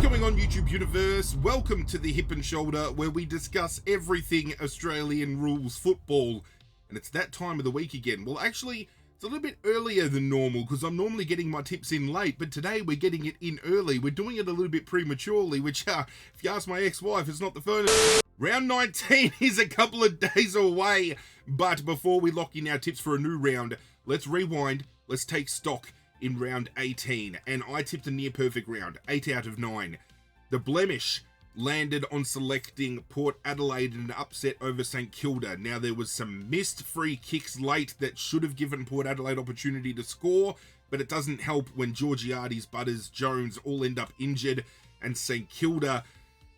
going on, YouTube universe? Welcome to the Hip and Shoulder, where we discuss everything Australian rules football. And it's that time of the week again. Well, actually, it's a little bit earlier than normal because I'm normally getting my tips in late, but today we're getting it in early. We're doing it a little bit prematurely, which, if you ask my ex-wife, it's not the first. Round 19 is a couple of days away, but before we lock in our tips for a new round, let's rewind, let's take stock in round 18, and I tipped a near perfect round, 8 out of 9. The blemish landed on selecting Port Adelaide in an upset over St Kilda. Now, there was some missed free kicks late that should have given Port Adelaide opportunity to score, but it doesn't help when Georgiades, Butters, Jones all end up injured, and St Kilda,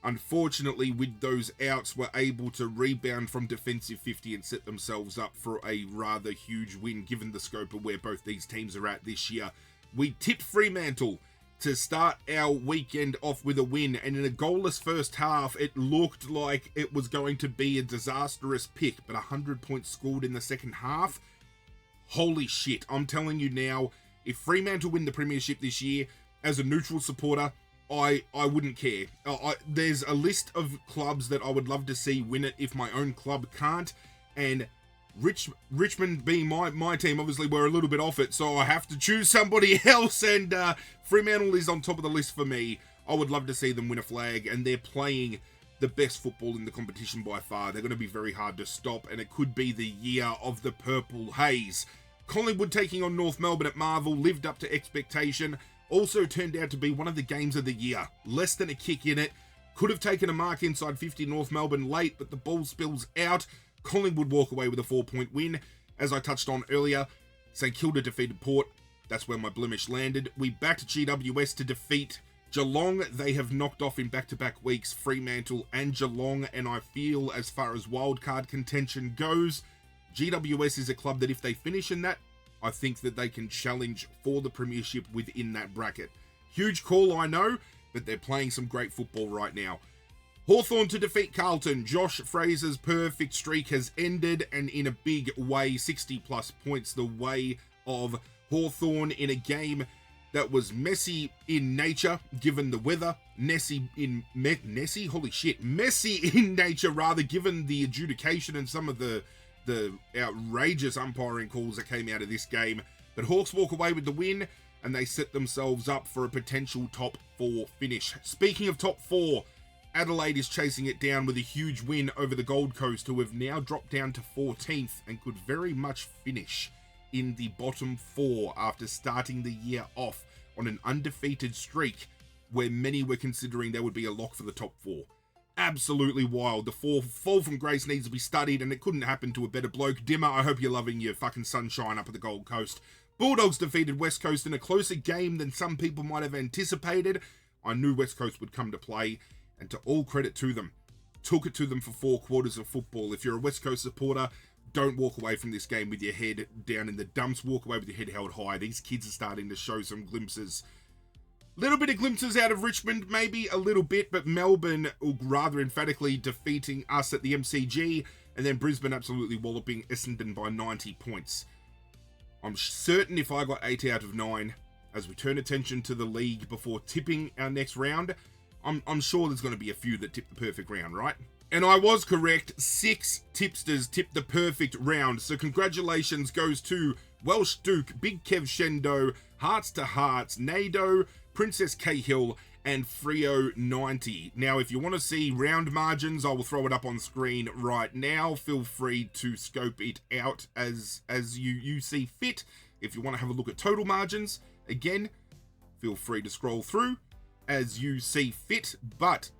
unfortunately, with those outs, were able to rebound from defensive 50 and set themselves up for a rather huge win, given the scope of where both these teams are at this year. We tipped Fremantle to start our weekend off with a win, and in a goalless first half, it looked like it was going to be a disastrous pick, but 100 points scored in the second half. Holy shit, I'm telling you now, if Fremantle win the premiership this year, as a neutral supporter, I wouldn't care. There's a list of clubs that I would love to see win it if my own club can't, and Richmond being my team, obviously we're a little bit off it, so I have to choose somebody else, and Fremantle is on top of the list for me. I would love to see them win a flag, and they're playing the best football in the competition by far. They're going to be very hard to stop, and it could be the year of the purple haze. Collingwood taking on North Melbourne at Marvel lived up to expectation. Also turned out to be one of the games of the year. Less than a kick in it. Could have taken a mark inside 50 North Melbourne late, but the ball spills out. Collingwood walk away with a 4-point win. As I touched on earlier, St Kilda defeated Port. That's where my blemish landed. We backed GWS to defeat Geelong. They have knocked off in back-to-back weeks Fremantle and Geelong, and I feel as far as wildcard contention goes, GWS is a club that if they finish in that, I think that they can challenge for the premiership within that bracket. Huge call, I know, but they're playing some great football right now. Hawthorn to defeat Carlton. Josh Fraser's perfect streak has ended, and in a big way, 60-plus points the way of Hawthorn in a game that was messy in nature, given the weather. Messy in nature, rather, given the adjudication and some of the outrageous umpiring calls that came out of this game. But Hawks walk away with the win, and they set themselves up for a potential top 4 finish. Speaking of top 4, Adelaide is chasing it down with a huge win over the Gold Coast, who have now dropped down to 14th and could very much finish in the bottom 4 after starting the year off on an undefeated streak where many were considering there would be a lock for the top 4. Absolutely wild. The fall from grace needs to be studied, and it couldn't happen to a better bloke. Dimmer, I hope you're loving your fucking sunshine up at the Gold Coast. Bulldogs defeated West Coast in a closer game than some people might have anticipated. I knew West Coast would come to play, and to all credit to them, took it to them for 4 quarters of football. If you're a West Coast supporter, don't walk away from this game with your head down in the dumps. Walk away with your head held high. These kids are starting to show some glimpses. Little bit of glimpses out of Richmond, maybe a little bit, but Melbourne rather emphatically defeating us at the MCG, and then Brisbane absolutely walloping Essendon by 90 points. I'm certain if I got 8 out of 9, as we turn attention to the league before tipping our next round, I'm sure there's going to be a few that tip the perfect round, right? And I was correct. 6 tipsters tipped the perfect round. So congratulations goes to Welsh Duke, Big Kev Shendo, Hearts to Hearts, Nado, Princess Cahill, and Frio90. Now, if you want to see round margins, I will throw it up on screen right now. Feel free to scope it out as you see fit. If you want to have a look at total margins, again, feel free to scroll through as you see fit, but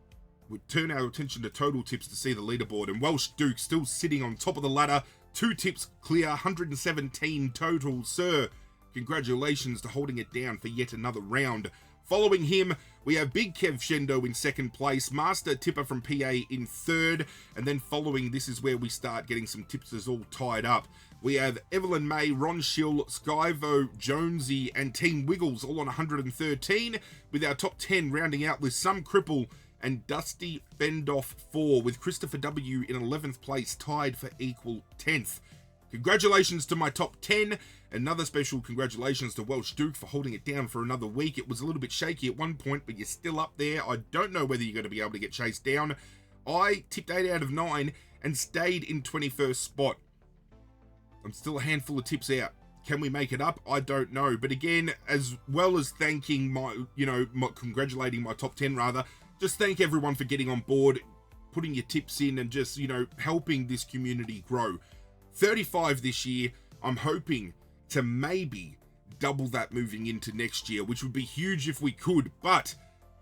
we turn our attention to total tips to see the leaderboard, and Welsh Duke still sitting on top of the ladder, 2 tips clear, 117 total. Sir, congratulations to holding it down for yet another round. Following him, we have Big Kev Shendo in 2nd place, Master Tipper from PA in 3rd, and then following, this is where we start getting some tipsters all tied up. We have Evelyn May, Ron Schill, Skyvo, Jonesy, and Team Wiggles all on 113, with our top 10 rounding out with Some Cripple and Dusty Fendoff 4, with Christopher W in 11th place, tied for equal 10th. Congratulations to my top 10. Another special congratulations to Welsh Duke for holding it down for another week. It was a little bit shaky at one point, but you're still up there. I don't know whether you're going to be able to get chased down. I tipped 8 out of 9 and stayed in 21st spot. I'm still a handful of tips out. Can we make it up? I don't know. But again, as well as thanking congratulating my top 10 rather, just thank everyone for getting on board, putting your tips in and just, helping this community grow. 35 this year. I'm hoping to maybe double that moving into next year, which would be huge if we could, but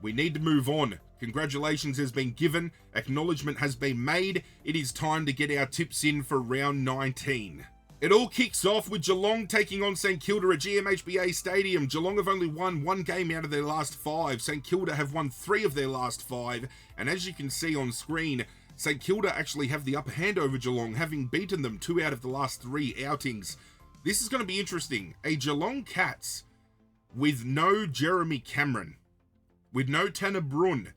we need to move on. Congratulations has been given. Acknowledgement has been made. It is time to get our tips in for round 19. It all kicks off with Geelong taking on St Kilda at GMHBA Stadium. Geelong have only won 1 game out of their last 5. St Kilda have won 3 of their last 5. And as you can see on screen, St Kilda actually have the upper hand over Geelong, having beaten them 2 out of the last 3 outings. This is going to be interesting. A Geelong Cats with no Jeremy Cameron, with no Tanner Brun.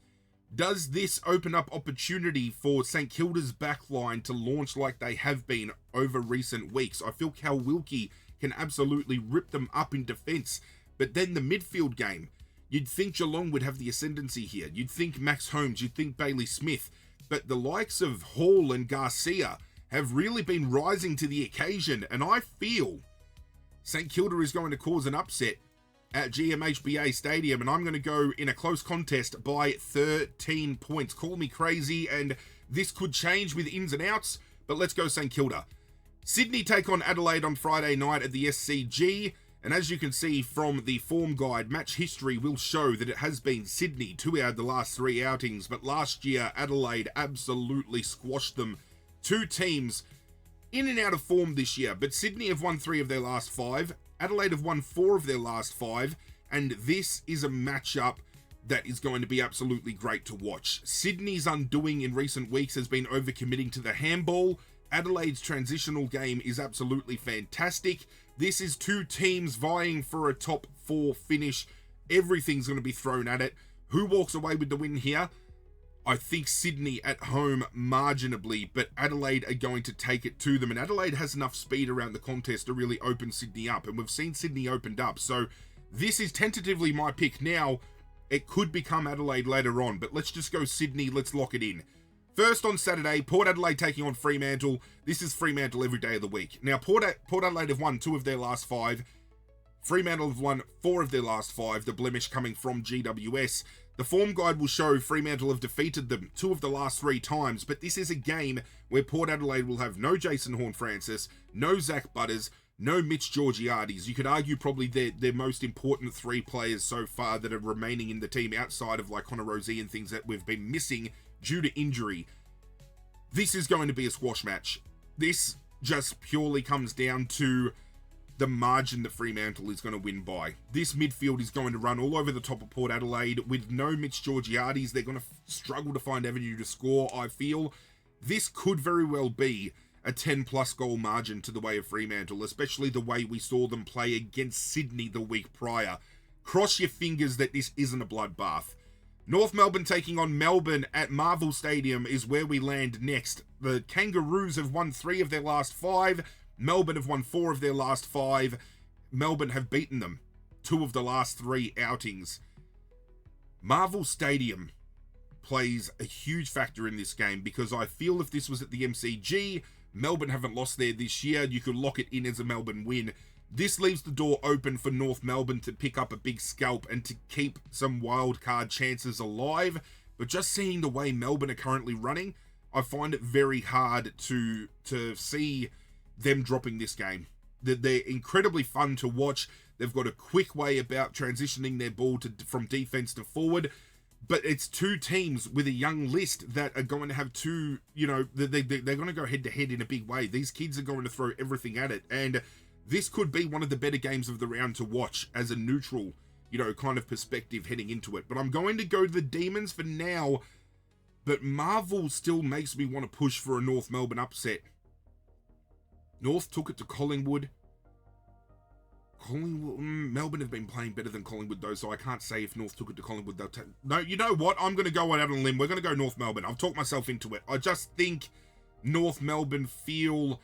Does this open up opportunity for St Kilda's backline to launch like they have been over recent weeks? I feel Cal Wilkie can absolutely rip them up in defence. But then the midfield game, you'd think Geelong would have the ascendancy here. You'd think Max Holmes, you'd think Bailey Smith. But the likes of Hall and Garcia have really been rising to the occasion. And I feel St Kilda is going to cause an upset at GMHBA Stadium, and I'm going to go in a close contest by 13 points. Call me crazy, and this could change with ins and outs, but let's go St Kilda. Sydney take on Adelaide on Friday night at the SCG, and as you can see from the form guide, match history will show that it has been Sydney 2 out of the last 3 outings, but last year Adelaide absolutely squashed them. 2 teams in and out of form this year, but Sydney have won 3 of their last 5. Adelaide have won 4 of their last 5, and this is a matchup that is going to be absolutely great to watch. Sydney's undoing in recent weeks has been overcommitting to the handball. Adelaide's transitional game is absolutely fantastic. This is 2 teams vying for a top 4 finish. Everything's going to be thrown at it. Who walks away with the win here? I think Sydney at home marginally, but Adelaide are going to take it to them. And Adelaide has enough speed around the contest to really open Sydney up. And we've seen Sydney opened up. So this is tentatively my pick now. It could become Adelaide later on, but let's just go Sydney. Let's lock it in. First on Saturday, Port Adelaide taking on Fremantle. This is Fremantle every day of the week. Now, Port Adelaide have won 2 of their last 5. Fremantle have won 4 of their last 5, the blemish coming from GWS. The form guide will show Fremantle have defeated them 2 of the last 3 times, but this is a game where Port Adelaide will have no Jason Horne-Francis, no Zach Butters, no Mitch Georgiades. You could argue probably their most important 3 players so far that are remaining in the team outside of like Connor Rozee and things that we've been missing due to injury. This is going to be a squash match. This just purely comes down to the margin that Fremantle is going to win by. This midfield is going to run all over the top of Port Adelaide. With no Mitch Georgiades, they're going to struggle to find avenue to score, I feel. This could very well be a 10-plus goal margin to the way of Fremantle, especially the way we saw them play against Sydney the week prior. Cross your fingers that this isn't a bloodbath. North Melbourne taking on Melbourne at Marvel Stadium is where we land next. The Kangaroos have won 3 of their last 5. Melbourne have won 4 of their last 5. Melbourne have beaten them 2 of the last 3 outings. Marvel Stadium plays a huge factor in this game because I feel if this was at the MCG, Melbourne haven't lost there this year, you could lock it in as a Melbourne win. This leaves the door open for North Melbourne to pick up a big scalp and to keep some wildcard chances alive. But just seeing the way Melbourne are currently running, I find it very hard to see them dropping this game. They're incredibly fun to watch. They've got a quick way about transitioning their ball from defense to forward, but it's 2 teams with a young list that are going to have 2, they're going to go head to head in a big way. These kids are going to throw everything at it, and this could be one of the better games of the round to watch as a neutral, kind of perspective heading into it. But I'm going to go the Demons for now, but Marvel still makes me want to push for a North Melbourne upset. North took it to Collingwood. Melbourne have been playing better than Collingwood though, so I can't say if North took it to Collingwood they'll take. No, you know what? I'm going to go out on a limb. We're going to go North Melbourne. I've talked myself into it. I just think North Melbourne feel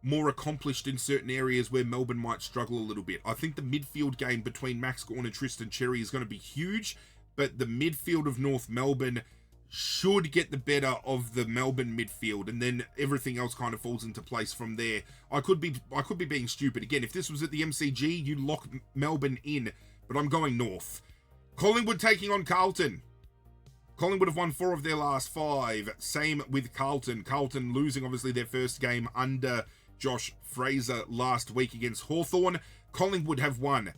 more accomplished in certain areas where Melbourne might struggle a little bit. I think the midfield game between Max Gawn and Tristan Cherry is going to be huge, but the midfield of North Melbourne should get the better of the Melbourne midfield, and then everything else kind of falls into place from there. I could be being stupid. Again, if this was at the MCG, you'd lock Melbourne in, but I'm going North. Collingwood taking on Carlton. Collingwood have won 4 of their last 5. Same with Carlton. Carlton losing, obviously, their first game under Josh Fraser last week against Hawthorn. Collingwood have won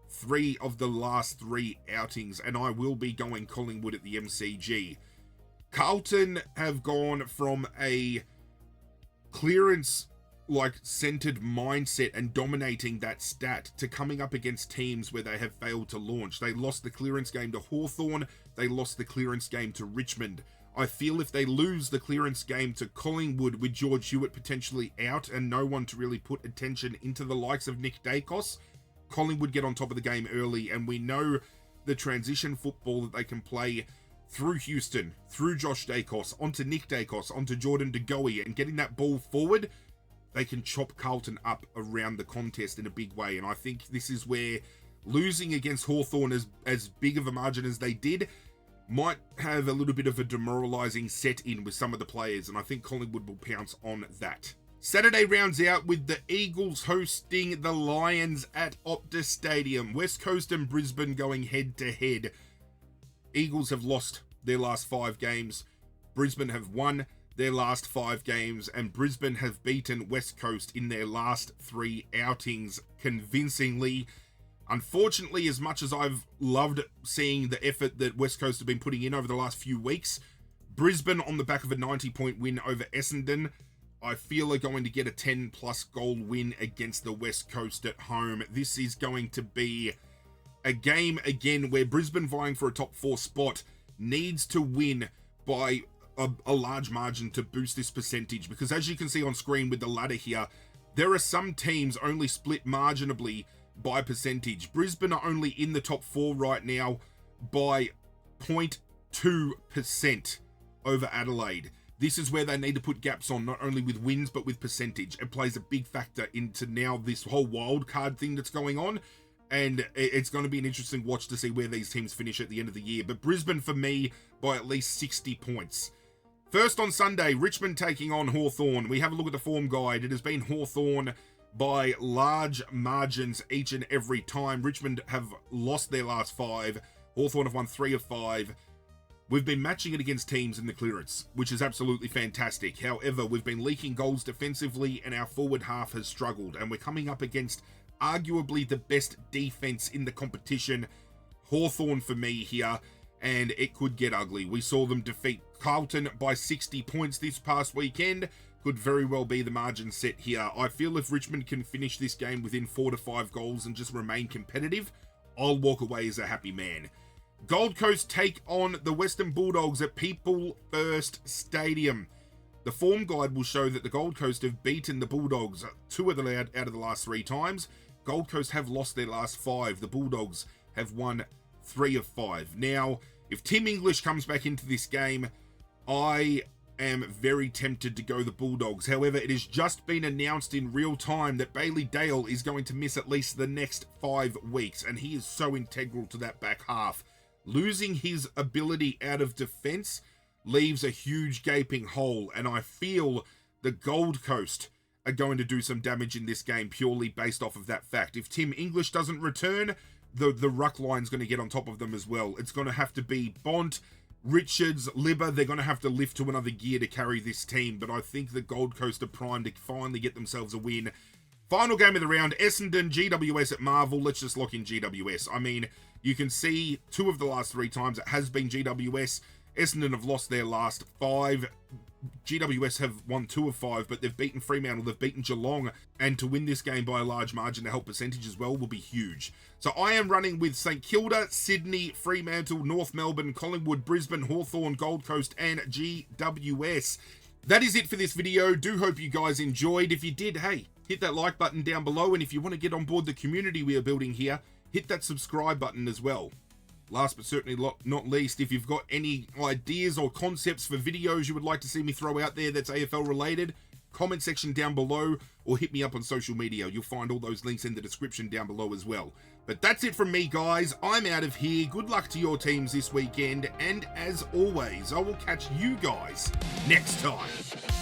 3 of the last 3 outings, and I will be going Collingwood at the MCG. Carlton have gone from a clearance centered mindset and dominating that stat to coming up against teams where they have failed to launch. They lost the clearance game to Hawthorn. They lost the clearance game to Richmond. I feel if they lose the clearance game to Collingwood with George Hewitt potentially out and no one to really put attention into the likes of Nick Dacos, Collingwood get on top of the game early, and we know the transition football that they can play through Houston, through Josh Dacos, onto Nick Dacos, onto Jordan De Goey, and getting that ball forward, they can chop Carlton up around the contest in a big way. And I think this is where losing against Hawthorn as big of a margin as they did might have a little bit of a demoralising set in with some of the players, and I think Collingwood will pounce on that. Saturday rounds out with the Eagles hosting the Lions at Optus Stadium. West Coast and Brisbane going head-to-head. Eagles have lost their last 5 games. Brisbane have won their last 5 games, and Brisbane have beaten West Coast in their last 3 outings convincingly. Unfortunately, as much as I've loved seeing the effort that West Coast have been putting in over the last few weeks, Brisbane on the back of a 90-point win over Essendon, I feel are going to get a 10-plus goal win against the West Coast at home. This is going to be a game, again, where Brisbane, vying for a top 4 spot, needs to win by a large margin to boost this percentage, because as you can see on screen with the ladder here, there are some teams only split marginally by percentage. Brisbane are only in the top 4 right now by 0.2% over Adelaide. This is where they need to put gaps on, not only with wins, but with percentage. It plays a big factor into now this whole wild card thing that's going on. And it's going to be an interesting watch to see where these teams finish at the end of the year. But Brisbane, for me, by at least 60 points. First on Sunday, Richmond taking on Hawthorn. We have a look at the form guide. It has been Hawthorn by large margins each and every time. Richmond have lost their last 5. Hawthorn have won 3 of 5. We've been matching it against teams in the clearance, which is absolutely fantastic. However, we've been leaking goals defensively, and our forward half has struggled. And we're coming up against arguably the best defense in the competition. Hawthorn for me here, and it could get ugly. We saw them defeat Carlton by 60 points this past weekend. Could very well be the margin set here. I feel if Richmond can finish this game within 4 to 5 goals and just remain competitive, I'll walk away as a happy man. Gold Coast take on the Western Bulldogs at People First Stadium. The form guide will show that the Gold Coast have beaten the Bulldogs 2 out of the last 3 times. Gold Coast have lost their last 5. The Bulldogs have won 3 of 5. Now, if Tim English comes back into this game, I am very tempted to go the Bulldogs. However, it has just been announced in real time that Bailey Dale is going to miss at least the next 5 weeks, and he is so integral to that back half. Losing his ability out of defense leaves a huge gaping hole, and I feel the Gold Coast are going to do some damage in this game purely based off of that fact. If Tim English doesn't return, the ruck line's going to get on top of them as well. It's going to have to be Bont, Richards, Libba. They're going to have to lift to another gear to carry this team, but I think the Gold Coast are primed to finally get themselves a win. Final game of the round, Essendon, GWS at Marvel. Let's just lock in GWS. I mean, you can see 2 of the last 3 times it has been GWS. Essendon have lost their last 5. GWS have won 2 of 5, but they've beaten Fremantle, they've beaten Geelong, and to win this game by a large margin to help percentage as well will be huge. So I am running with St Kilda, Sydney, Fremantle, North Melbourne, Collingwood, Brisbane, Hawthorn, Gold Coast, and GWS. That is it for this video. Do hope you guys enjoyed. If you did, hey, hit that like button down below, and if you want to get on board the community we are building here, hit that subscribe button as well. Last but certainly not least, if you've got any ideas or concepts for videos you would like to see me throw out there that's AFL related, comment section down below, or hit me up on social media. You'll find all those links in the description down below as well. But that's it from me, guys. I'm out of here. Good luck to your teams this weekend, and as always, I will catch you guys next time.